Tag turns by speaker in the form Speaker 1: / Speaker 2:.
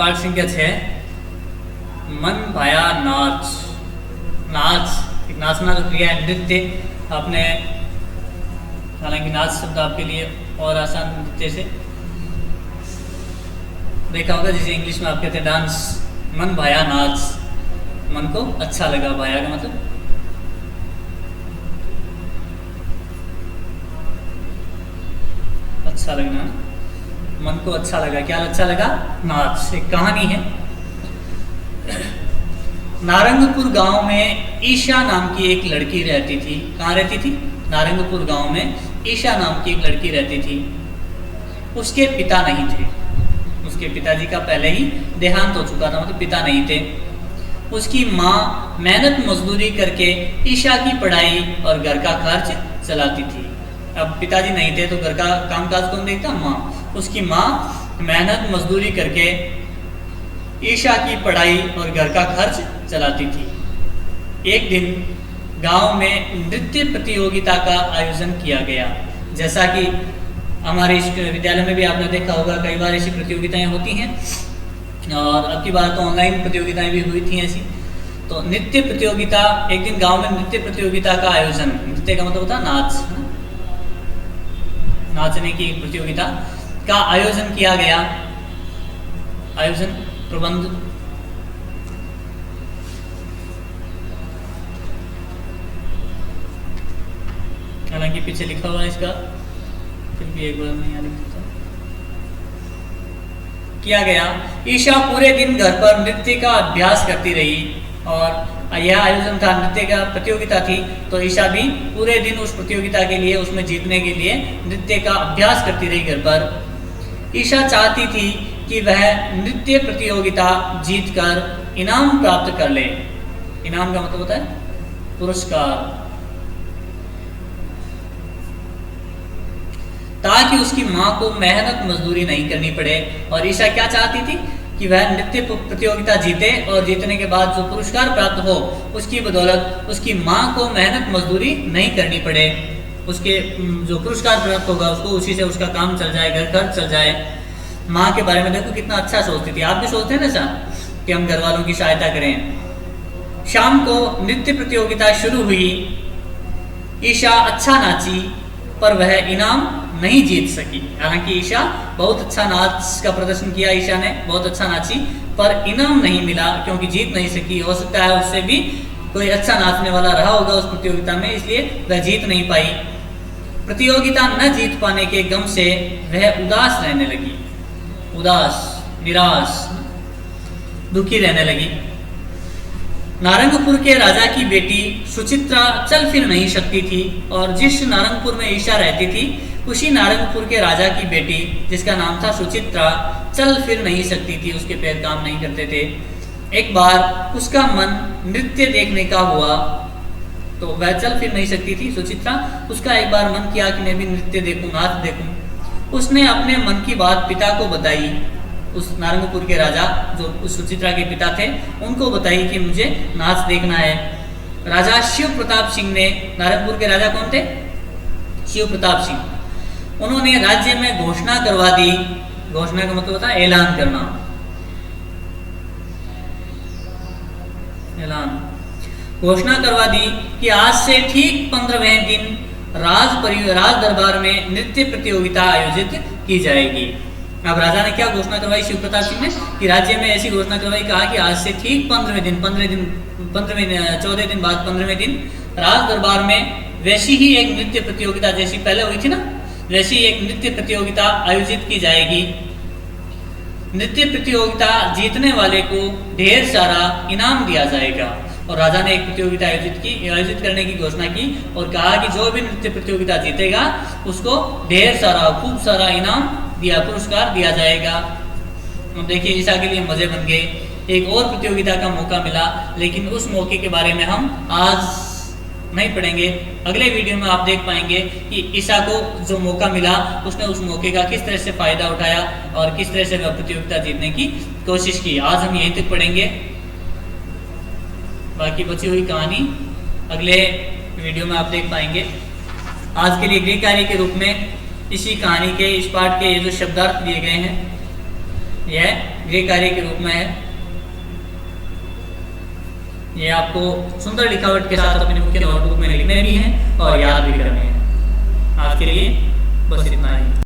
Speaker 1: पाठ संख्या 6 मन भाया नाच। नाच एक नाचना जो क्रिया है, नृत्य। आपने हालांकि नाच शब्द आपके लिए और आसान नृत्य से देखा होगा, जैसे इंग्लिश में आप कहते हैं डांस। मन भाया नाच, मन को अच्छा लगा। भाया का मतलब अच्छा लगना, मन को अच्छा लगा। क्या अच्छा लगा? नाच। एक कहानी है। नारंगपुर गांव में ईशा नाम की एक लड़की रहती थी। कहाँ रहती थी? नारंगपुर गांव में ईशा नाम की एक लड़की रहती थी। उसके पिता नहीं थे। उसके पिताजी का पहले ही देहांत हो चुका था, मतलब पिता नहीं थे। उसकी माँ मेहनत मजदूरी करके ईशा की पढ़ाई और घर का खर्च चलाती थी। अब पिताजी नहीं थे तो घर का कामकाज कौन देखता? माँ। उसकी माँ मेहनत मजदूरी करके ईशा की पढ़ाई और घर का खर्च चलाती थी। एक दिन गांव में नृत्य प्रतियोगिता का आयोजन किया गया। जैसा कि हमारे विद्यालय में भी आपने देखा होगा, कई बार ऐसी प्रतियोगिताएं होती हैं, और अब की बार तो ऑनलाइन प्रतियोगिताएं भी हुई थी ऐसी। तो नृत्य प्रतियोगिता, एक दिन गांव में नृत्य प्रतियोगिता का आयोजन, नृत्य का मतलब होता है नाच, नाचने की प्रतियोगिता का आयोजन किया गया। आयोजन प्रबंध हालांकि पीछे लिखा हुआ है इसका, फिर भी एक बार मैं यहाँ लिख देता हूं। किया गया। ईशा पूरे दिन घर पर नृत्य का अभ्यास करती रही, और यह आयोजन था, नृत्य का प्रतियोगिता थी, तो ईशा भी पूरे दिन उस प्रतियोगिता के लिए, उसमें जीतने के लिए नृत्य का अभ्यास करती रही घर पर। ईशा चाहती थी कि वह नृत्य प्रतियोगिता जीतकर इनाम प्राप्त कर ले। इनाम का मतलब होता है पुरस्कार। ताकि उसकी माँ को मेहनत मजदूरी नहीं करनी पड़े। और ईशा क्या चाहती थी? कि वह नृत्य प्रतियोगिता जीते, और जीतने के बाद जो पुरस्कार प्राप्त हो उसकी बदौलत उसकी माँ को मेहनत मजदूरी नहीं करनी पड़े। उसके जो पुरस्कार प्राप्त होगा उसको, उसी से उसका काम चल जाए, घर खर्च चल जाए। माँ के बारे में देखो कितना अच्छा सोचती थी। आप भी सोचते हैं ना ऐसा कि हम घर वालों की सहायता करें। शाम को नृत्य प्रतियोगिता शुरू हुई। ईशा अच्छा नाची, पर वह इनाम नहीं जीत सकी। हालांकि ईशा बहुत अच्छा नाच का प्रदर्शन किया, ईशा ने बहुत अच्छा नाची, पर इनाम नहीं मिला क्योंकि जीत नहीं सकी। हो सकता है उससे भी कोई अच्छा नाचने वाला रहा होगा उस प्रतियोगिता में, इसलिए वह जीत नहीं पाई। प्रतियोगिता न जीत पाने के गम से वह उदास रहने लगी। उदास, निराश, दुखी रहने लगी। नारंगपुर के राजा की बेटी सुचित्रा चल फिर नहीं सकती थी, और जिस नारंगपुर में ईशा रहती थी उसी नारंगपुर के राजा की बेटी, जिसका नाम था सुचित्रा, चल फिर नहीं सकती थी। उसके पैर काम नहीं करते थे। एक बार उसका मन नृत्य देखने का हुआ, तो वह चल फिर नहीं सकती थी सुचित्रा। उसका एक बार मन किया कि मैं भी नृत्य देखूं, नाच देखूं। उसने अपने मन की बात पिता को बताई। उस नारंगपुर के राजा, जो उस सुचित्रा के पिता थे, उनको बताई कि मुझे नाच देखना है। राजा शिव प्रताप सिंह ने, नारंगपुर के राजा कौन थे? शिव प्रताप सिंह। उन्होंने राज्य में घोषणा करवा दी। घोषणा का मतलब होता है ऐलान करना। ऐलान, घोषणा करवा दी कि आज से ठीक 15वें दिन राज दरबार में नृत्य प्रतियोगिता आयोजित की जाएगी। अब राजा ने क्या घोषणा करवाई? शिव प्रताप सिंह ने कि राज्य में ऐसी घोषणा करवाई, कहा कि आज से ठीक 14 दिन बाद 15वें दिन राज दरबार में वैसी ही एक नृत्य प्रतियोगिता, जैसी पहले हुई थी ना, वैसी एक नृत्य प्रतियोगिता आयोजित की जाएगी। नृत्य प्रतियोगिता जीतने वाले को ढेर सारा इनाम दिया जाएगा। और राजा ने एक प्रतियोगिता आयोजित करने की घोषणा की, और कहा कि जो भी नृत्य प्रतियोगिता जीतेगा उसको ढेर सारा, खूब सारा इनाम दिया, पुरस्कार दिया जाएगा। अब देखिए ईशा के लिए मजे बन गए। एक और प्रतियोगिता का मौका मिला, लेकिन उस मौके के बारे में हम आज नहीं पढ़ेंगे। अगले वीडियो में आप देख पाएंगे कि ईशा को जो मौका मिला, उसने उस मौके का किस तरह से फायदा उठाया और किस तरह से वह प्रतियोगिता जीतने की कोशिश की। आज हम यहीं तक पढ़ेंगे। बाकी बची हुई कहानी अगले वीडियो में आप देख पाएंगे। आज के लिए गृह कार्य के रूप में इसी कहानी के, इस पाठ के ये जो शब्दार्थ दिए गए हैं, यह गृह कार्य के रूप में है। ये आपको सुंदर लिखावट के साथ अपने मुख्य नोटबुक में लिखने भी हैं और याद भी करने हैं। आज के लिए बस इतना ही।